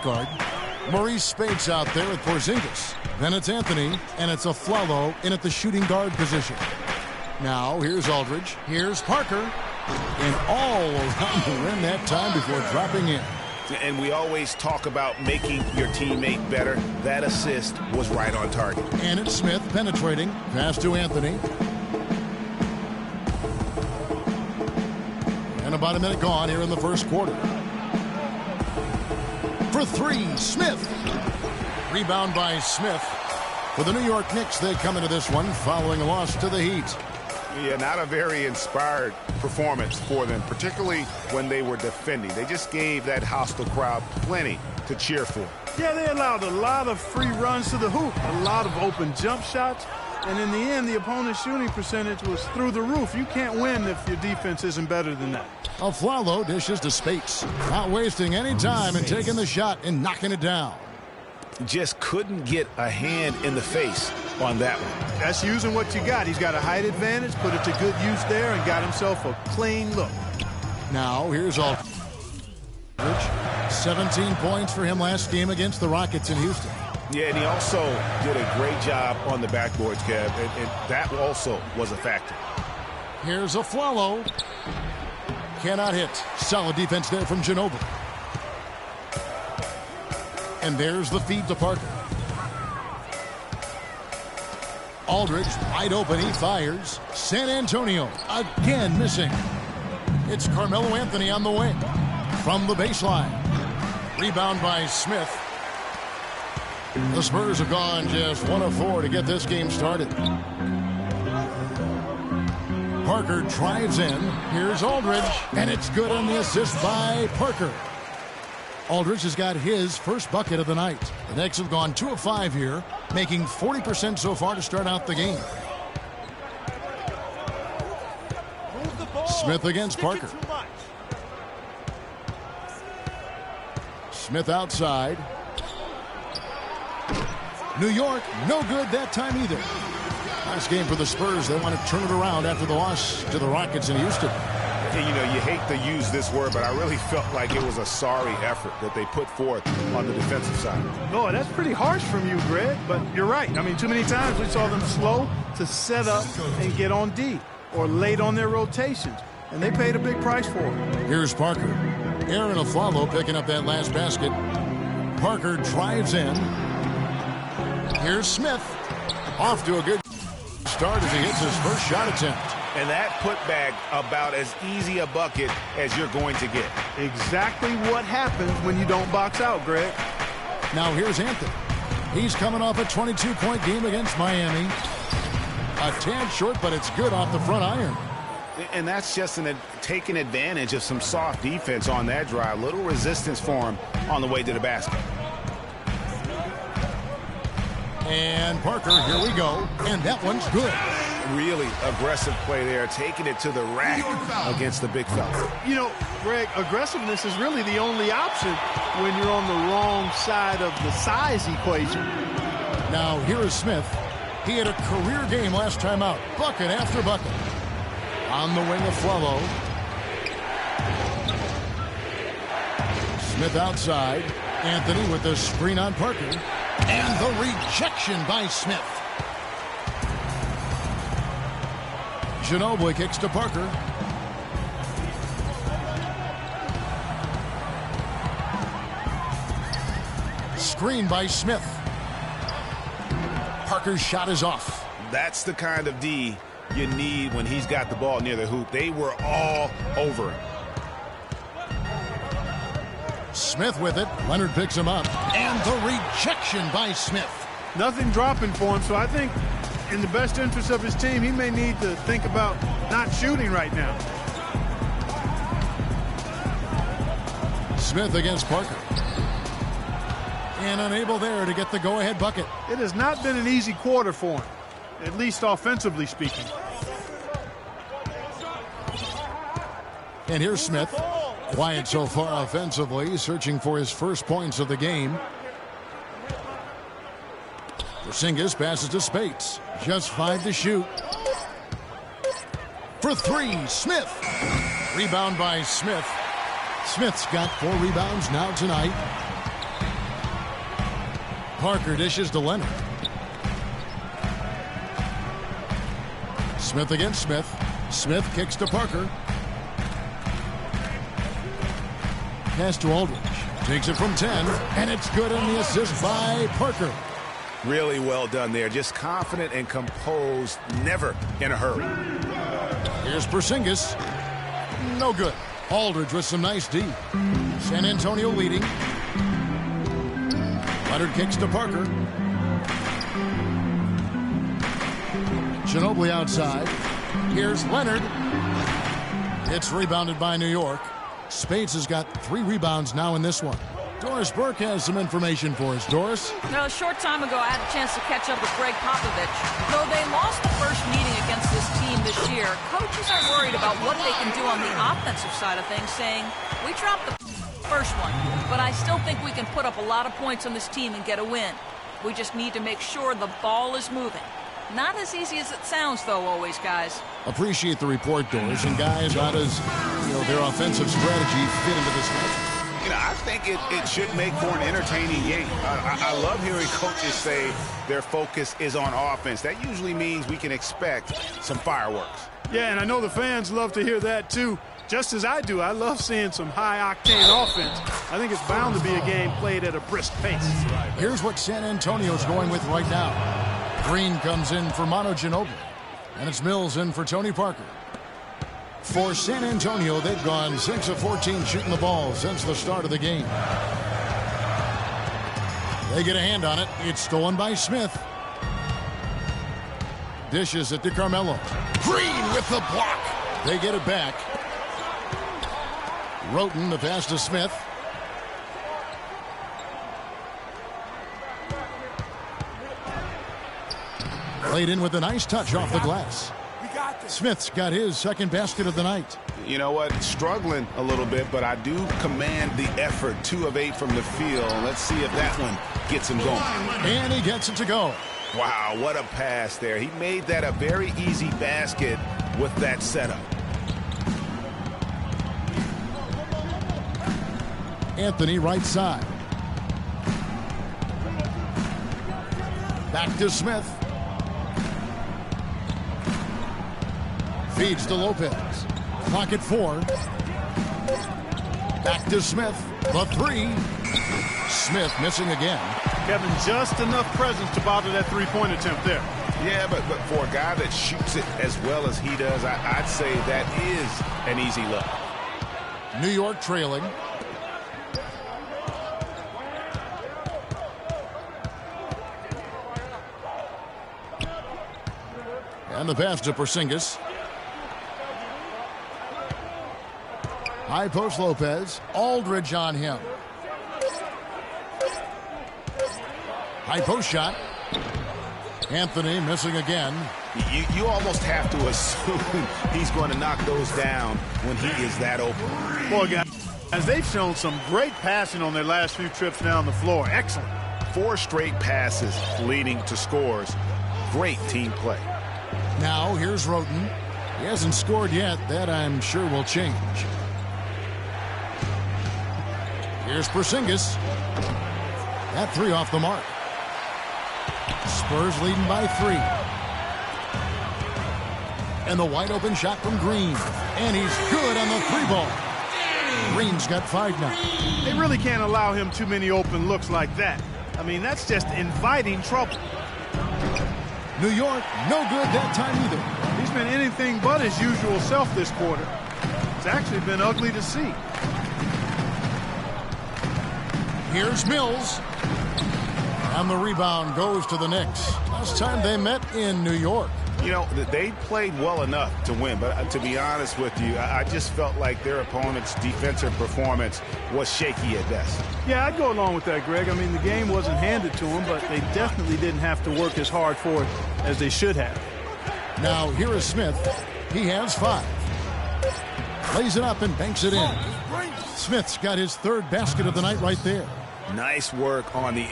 guard. Maurice Spates out there with Porzingis. Then it's Anthony, and it's Afflalo in at the shooting guard position. Now, here's Aldridge. Here's Parker. And all around the rim that time before dropping in. And we always talk about making your teammate better. That assist was right on target. And it's Smith penetrating. Pass to Anthony. And about a minute gone here in the first quarter. For three, Smith. Rebound by Smith. For the New York Knicks, they come into this one following a loss to the Heat. Yeah, not a very inspired performance for them, particularly when they were defending. They just gave that hostile crowd plenty to cheer for. Yeah, they allowed a lot of free runs to the hoop, a lot of open jump shots, and in the end, the opponent's shooting percentage was through the roof. You can't win if your defense isn't better than that. Afflalo dishes to Spates, not wasting any time and taking the shot and knocking it down. Just couldn't get a hand in the face on that one. That's using what you got. He's got a height advantage, put it to good use there, and got himself a clean look. Now, here's Aldridge. 17 points for him last game against the Rockets in Houston. Yeah, and he also did a great job on the backboards, Kev, and that also was a factor. Here's Afflalo. Cannot hit. Solid defense there from Ginobili. And there's the feed to Parker. Aldridge wide open. He fires. San Antonio again missing. It's Carmelo Anthony on the wing. From the baseline. Rebound by Smith. The Spurs have gone just 1 of 4 to get this game started. Parker drives in. Here's Aldridge. And it's good on the assist by Parker. Aldridge has got his first bucket of the night. The Knicks have gone 2 of 5 here, making 40% so far to start out the game. Smith against Parker. Smith outside. New York, no good that time either. Last game for the Spurs. They want to turn it around after the loss to the Rockets in Houston. You know, you hate to use this word, but I really felt like it was a sorry effort that they put forth on the defensive side. No, that's pretty harsh from you, Greg, but you're right. I mean, too many times we saw them slow to set up and get on D or late on their rotations, and they paid a big price for it. Here's Parker. Aaron Afflalo picking up that last basket. Parker drives in. Here's Smith. Off to a good start as he hits his first shot attempt. And that putback about as easy a bucket as you're going to get. Exactly what happens when you don't box out, Greg. Now here's Anthony. He's coming off a 22-point game against Miami. A tad short, but it's good off the front iron. And that's just taking advantage of some soft defense on that drive. Little resistance for him on the way to the basket. And Parker, here we go. And that one's good. Really aggressive play there, taking it to the rack against the big fella. You know, Greg, aggressiveness is really the only option when you're on the wrong side of the size equation. Now, here is Smith. He had a career game last time out. Bucket after bucket. On the wing of Afflalo. Smith outside. Anthony with the screen on Parker. And the rejection by Smith. Ginobili kicks to Parker. Screen by Smith. Parker's shot is off. That's the kind of D you need when he's got the ball near the hoop. They were all over him. Smith with it. Leonard picks him up. And the rejection by Smith. Nothing dropping for him, so I think in the best interest of his team, he may need to think about not shooting right now. Smith against Parker. And unable there to get the go-ahead bucket. It has not been an easy quarter for him, at least offensively speaking. And here's Smith. Quiet so far offensively, searching for his first points of the game. Porzingis passes to Spates. Just 5 to shoot. For 3, Smith. Rebound by Smith. Smith's got 4 rebounds now tonight. Parker dishes to Leonard. Smith against Smith. Smith kicks to Parker. Pass to Aldridge. Takes it from 10, and it's good on the assist by Parker. Really well done there. Just confident and composed, never in a hurry. Here's Porzingis. No good. Aldridge with some nice D. San Antonio leading. Leonard kicks to Parker. Ginobili outside. Here's Leonard. It's rebounded by New York. Spades has got 3 rebounds now in this one. Doris Burke has some information for us. Doris? Well, a short time ago, I had a chance to catch up with Greg Popovich. Though they lost the first meeting against this team this year, coaches are worried about what they can do on the offensive side of things, saying, we dropped the first one, but I still think we can put up a lot of points on this team and get a win. We just need to make sure the ball is moving. Not as easy as it sounds, though, always, guys. Appreciate the report, Doris. And guys, how does their offensive strategy fit into this match? I think it should make for an entertaining game. I love hearing coaches say their focus is on offense. That usually means we can expect some fireworks. Yeah, and I know the fans love to hear that, too. Just as I do, I love seeing some high-octane offense. I think it's bound to be a game played at a brisk pace. Here's what San Antonio's going with right now. Green comes in for Manu Ginobili, and it's Mills in for Tony Parker. For San Antonio, they've gone 6 of 14 shooting the ball since the start of the game. They get a hand on it. It's stolen by Smith. Dishes it to Carmelo. Green with the block. They get it back. Roten, the pass to Smith. Played in with a nice touch off the glass. Smith's got his second basket of the night. You know what? Struggling a little bit, but I do command the effort. 2 of 8 from the field. Let's see if that one gets him going. And he gets it to go. Wow, what a pass there. He made that a very easy basket with that setup. Anthony right side. Back to Smith. Feeds to Lopez. Clock at 4. Back to Smith. The 3. Smith missing again. Kevin, just enough presence to bother that three-point attempt there. Yeah, but for a guy that shoots it as well as he does, I'd say that is an easy look. New York trailing. And the pass to Porzingis. High post Lopez. Aldridge on him. High post shot. Anthony missing again. You almost have to assume he's going to knock those down when he is that open. Boy, guys, they've shown some great passing on their last few trips down the floor. Excellent. 4 straight passes leading to scores. Great team play. Now here's Roten. He hasn't scored yet. That I'm sure will change. Here's Porzingis. That 3 off the mark. Spurs leading by 3. And the wide open shot from Green. And he's good on the 3-ball. Green's got 5 now. They really can't allow him too many open looks like that. I mean, that's just inviting trouble. New York, no good that time either. He's been anything but his usual self this quarter. It's actually been ugly to see. Here's Mills. And the rebound goes to the Knicks. Last time they met in New York. You know, they played well enough to win, but to be honest with you, I just felt like their opponent's defensive performance was shaky at best. Yeah, I'd go along with that, Greg. I mean, the game wasn't handed to them, but they definitely didn't have to work as hard for it as they should have. Now, here is Smith. He has 5. Lays it up and banks it in. Smith's got his 3rd basket of the night right there. Nice work on the